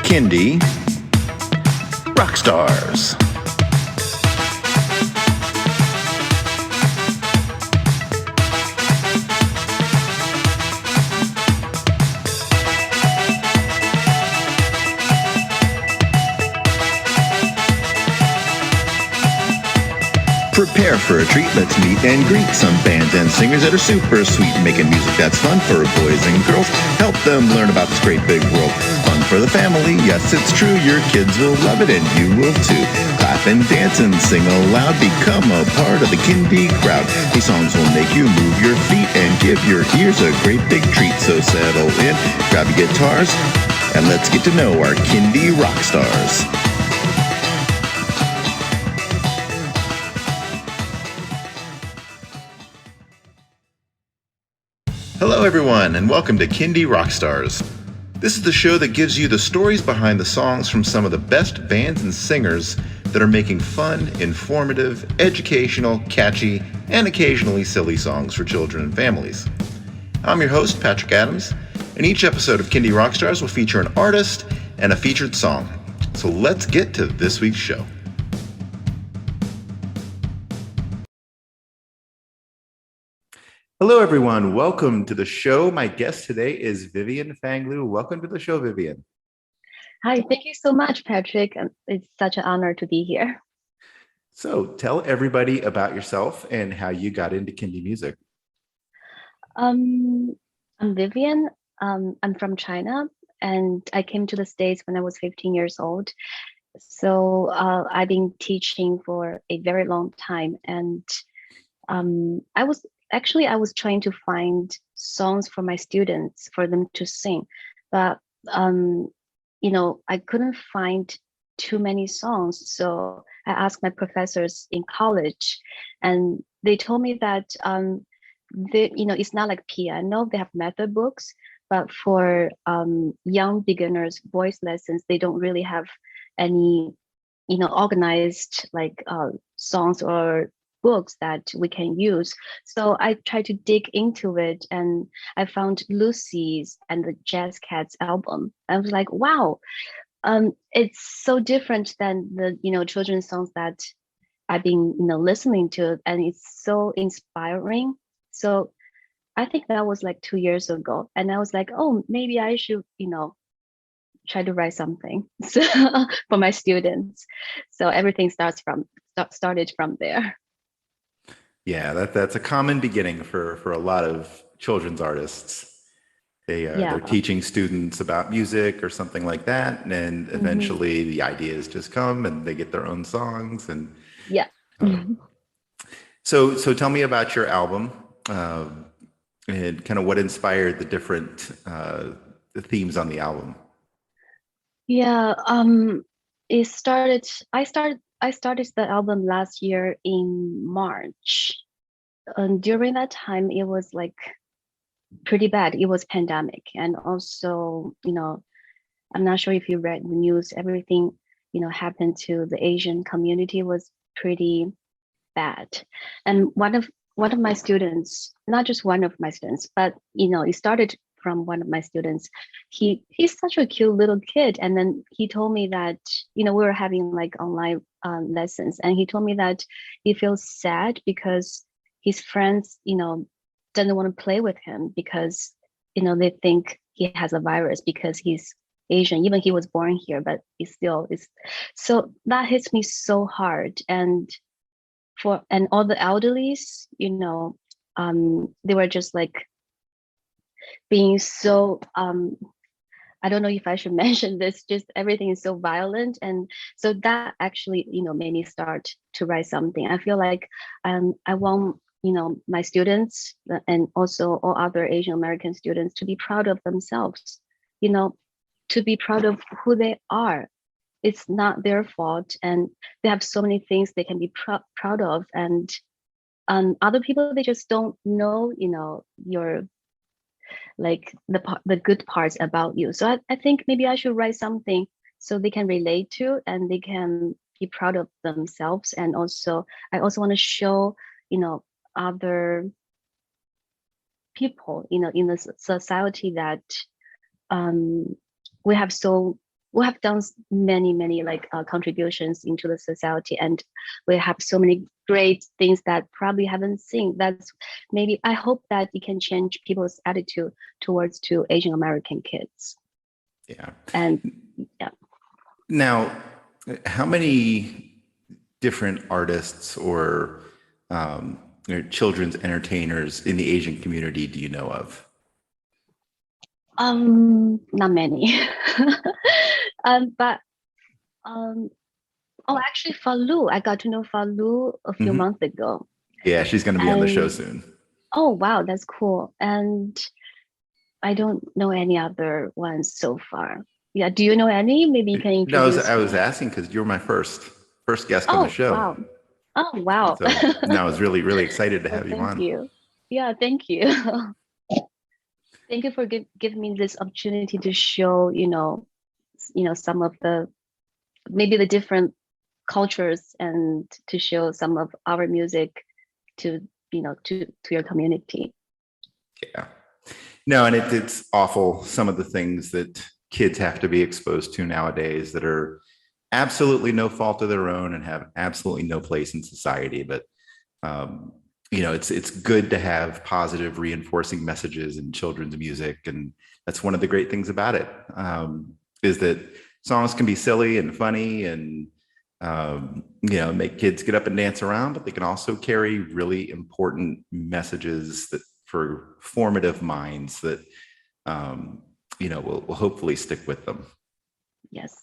Kindie Rock Stars. Prepare for a treat, let's meet and greet some bands and singers that are super sweet, making music that's fun for boys and girls. Help them learn about this great big world. Fun for the family, yes it's true, your kids will love it and you will too. Clap and dance and sing aloud, become a part of the Kindie crowd. These songs will make you move your feet and give your ears a great big treat. So settle in, grab your guitars, and let's get to know our Kindie rock stars. Hello everyone, and welcome to Kindie Rockstars. This is the show that gives you the stories behind the songs from some of the best bands and singers that are making fun, informative, educational, catchy, and occasionally silly songs for children and families. I'm your host, Patrick Adams, and each episode of Kindie Rockstars will feature an artist and a featured song. So let's get to this week's show. Hello, everyone. Welcome to the show. My guest today is Vivian Fang Liu. Welcome to the show, Vivian. Hi, thank you so much, Patrick. It's such an honor to be here. So tell everybody about yourself and how you got into Kindie music. I'm Vivian. I'm from China, and I came to the States when I was 15 years old. So I've been teaching for a very long time, and I was trying to find songs for my students for them to sing, but I couldn't find too many songs. So I asked my professors in college, and they told me that it's not like piano. They have method books, but for young beginners voice lessons, they don't really have any organized like songs or books that we can use. So I tried to dig into it, and I found Lucy's and the Jazz Cats album. I was like, wow, it's so different than the children's songs that I've been listening to, and it's so inspiring. So I think that was like 2 years ago, and I was like, oh, maybe I should try to write something for my students. So everything started from there. Yeah, that's a common beginning for a lot of children's artists. They're teaching students about music or something like that, and eventually the ideas just come and they get their own songs. And yeah. So tell me about your album and kind of what inspired the different the themes on the album. Yeah, I started the album last year in March. And during that time, it was like pretty bad. It was pandemic. And also, I'm not sure if you read the news, everything, happened to the Asian community was pretty bad. And one of my students, not just one of my students, but, it started from one of my students. He's such a cute little kid. And then he told me that, we were having like online lessons, and he told me that he feels sad because his friends, doesn't want to play with him because, they think he has a virus because he's Asian. Even he was born here, but he still is. So that hits me so hard. And all the elderlies, they were just like being so I don't know if I should mention this, just everything is so violent. And so that actually, made me start to write something. I feel like I want, my students and also all other Asian American students to be proud of themselves, to be proud of who they are. It's not their fault, and they have so many things they can be proud of. And other people, they just don't know, your like the good parts about you. So I think maybe I should write something so they can relate to and they can be proud of themselves. And also I also want to show other people in the society that we have so we have done many like contributions into the society, and we have so many great things that probably haven't seen. That's maybe I hope that it can change people's attitude towards to Asian American kids. Yeah. And yeah. Now, how many different artists or children's entertainers in the Asian community do you know of? Not many. But oh, actually, Falu. I got to know Falu a few months ago. Yeah, she's going to be on the show soon. Oh, wow, that's cool. And I don't know any other ones so far. Yeah, do you know any? Maybe you can introduce. No, I was asking because you're my first guest on the show. Wow. Oh, wow. So no, I was really excited to have you on. Thank you. Yeah, thank you. Thank you for giving me this opportunity to show, some of the maybe the different cultures and to show some of our music to your community. Yeah. No, and it's awful, some of the things that kids have to be exposed to nowadays that are absolutely no fault of their own and have absolutely no place in society. But it's good to have positive reinforcing messages in children's music, and that's one of the great things about it, is that songs can be silly and funny and make kids get up and dance around, but they can also carry really important messages that for formative minds that will hopefully stick with them. Yes.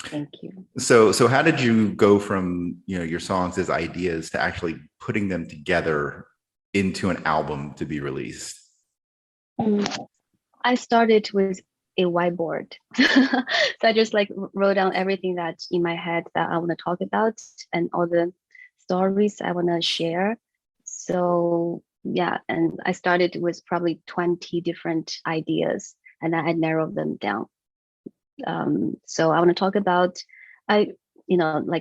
Thank you. So how did you go from your songs as ideas to actually putting them together into an album to be released? I started with a whiteboard. So I just like wrote down everything that's in my head that I want to talk about and all the stories I want to share. So yeah, and I started with probably 20 different ideas, and then I narrowed them down. So I want to talk about, like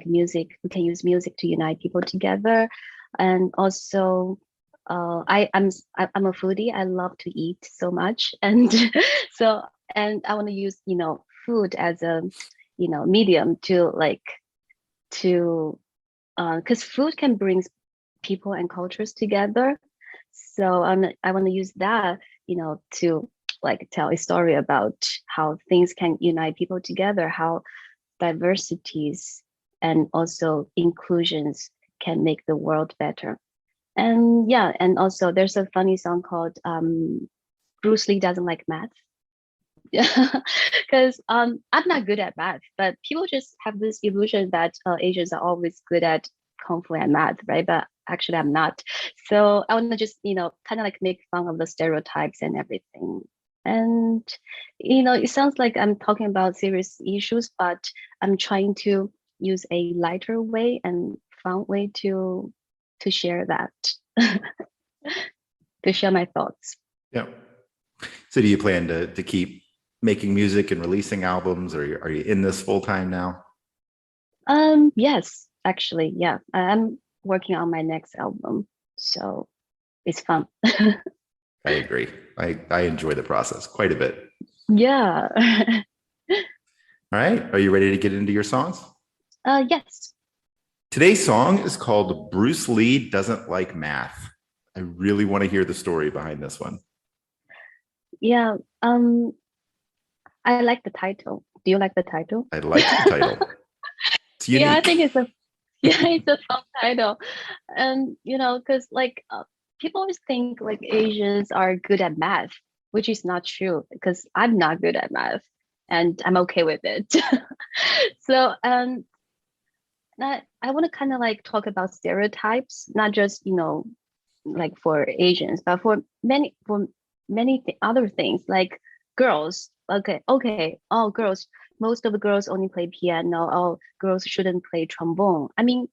music. We can use music to unite people together, and also, I'm a foodie. I love to eat so much, and and I want to use food as a medium because food can bring people and cultures together. So I want to use that to like tell a story about how things can unite people together, how diversities and also inclusions can make the world better. And yeah, and also there's a funny song called Bruce Lee Doesn't Like Math. Yeah, because I'm not good at math, but people just have this illusion that Asians are always good at kung fu and math, right? But actually I'm not. So I want to just kind of like make fun of the stereotypes and everything. And it sounds like I'm talking about serious issues, but I'm trying to use a lighter way and fun way to share that, to share my thoughts. Yeah. So do you plan to keep making music and releasing albums, or are you in this full time now? Yes, actually, yeah. I'm working on my next album, so it's fun. I agree. I enjoy the process quite a bit. Yeah. All right. Are you ready to get into your songs? Yes. Today's song is called Bruce Lee Doesn't Like Math. I really want to hear the story behind this one. Yeah. I like the title. Do you like the title? I like the title. It's unique. Yeah, I think it's a fun title. And because like people always think like Asians are good at math, which is not true because I'm not good at math and I'm okay with it. So I want to kind of like talk about stereotypes, not just like for Asians, but for many other things like girls. Okay, all girls. Most of the girls only play piano. All girls shouldn't play trombone. I mean,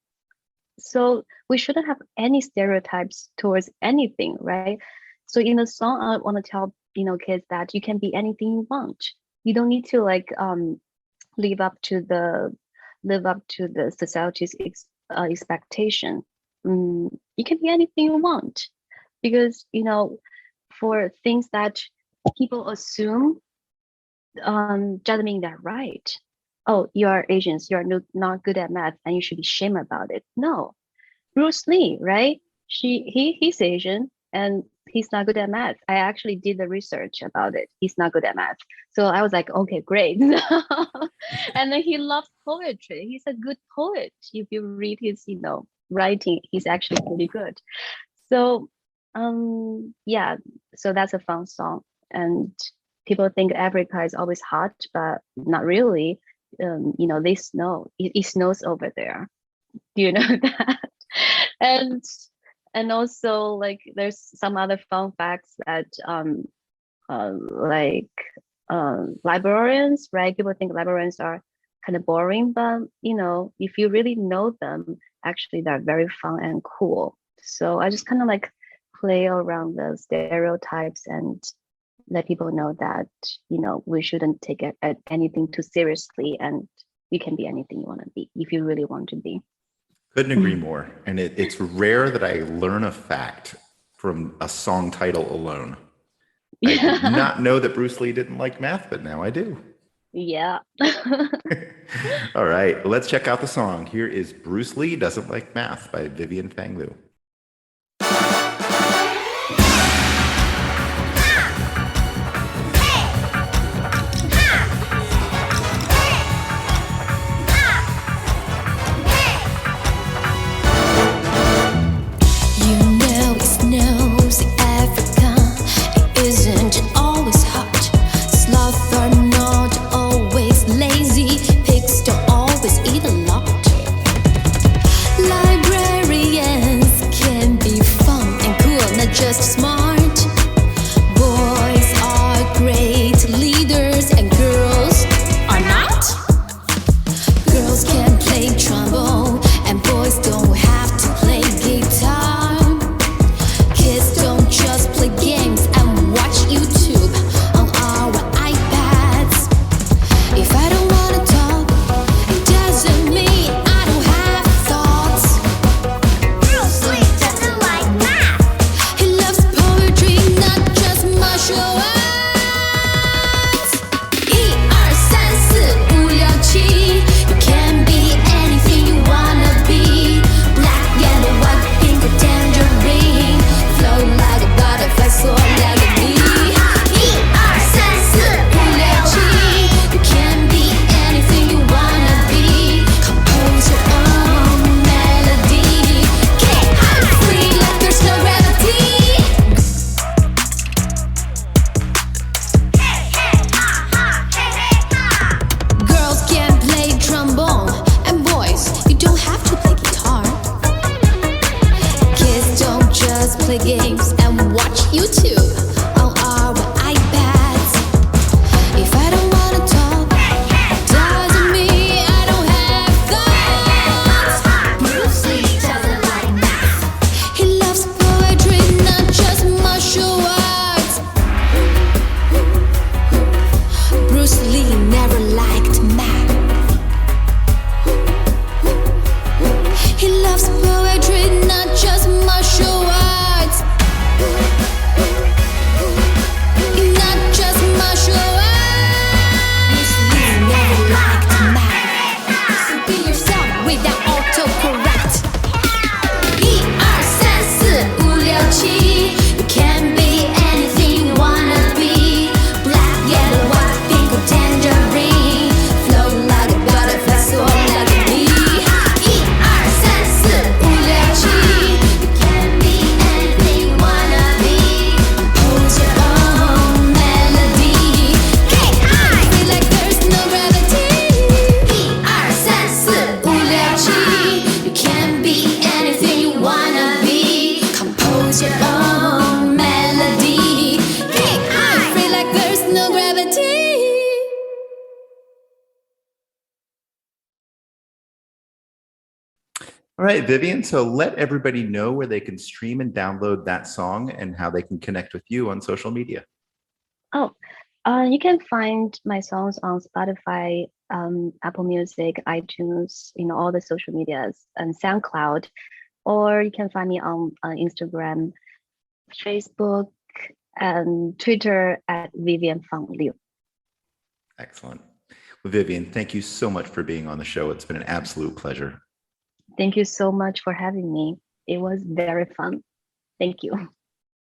so we shouldn't have any stereotypes towards anything, right? So in the song, I want to tell kids that you can be anything you want. You don't need to like live up to the society's expectation. You can be anything you want, because for things that people assume doesn't mean they're right. Oh, you are Asians, you're not good at math and you should be ashamed about it. No. Bruce Lee, right? He's Asian and he's not good at math. I actually did the research about it. He's not good at math. So I was like, okay, great. And then he loves poetry. He's a good poet. If you read his, writing, he's actually pretty good. So yeah, so that's a fun song. And people think Africa is always hot, but not really. They snow. It snows over there. Do you know that? and and also like there's some other fun facts that like librarians, right? People think librarians are kind of boring, but if you really know them, actually they're very fun and cool. So I just kind of like play around the stereotypes and let people know that we shouldn't take anything too seriously, and you can be anything you want to be if you really want to be. Couldn't agree more. And it's rare that I learn a fact from a song title alone. I did not know that Bruce Lee didn't like math, but now I do. Yeah. All right, let's check out the song. Here is Bruce Lee Doesn't Like Math by Vivian Fang Liu. All right, Vivian. So let everybody know where they can stream and download that song and how they can connect with you on social media. Oh, you can find my songs on Spotify, Apple Music, iTunes, all the social medias, and SoundCloud. Or you can find me on Instagram, Facebook, and Twitter at Vivian Fang Liu. Excellent. Well, Vivian, thank you so much for being on the show. It's been an absolute pleasure. Thank you so much for having me. It was very fun. Thank you.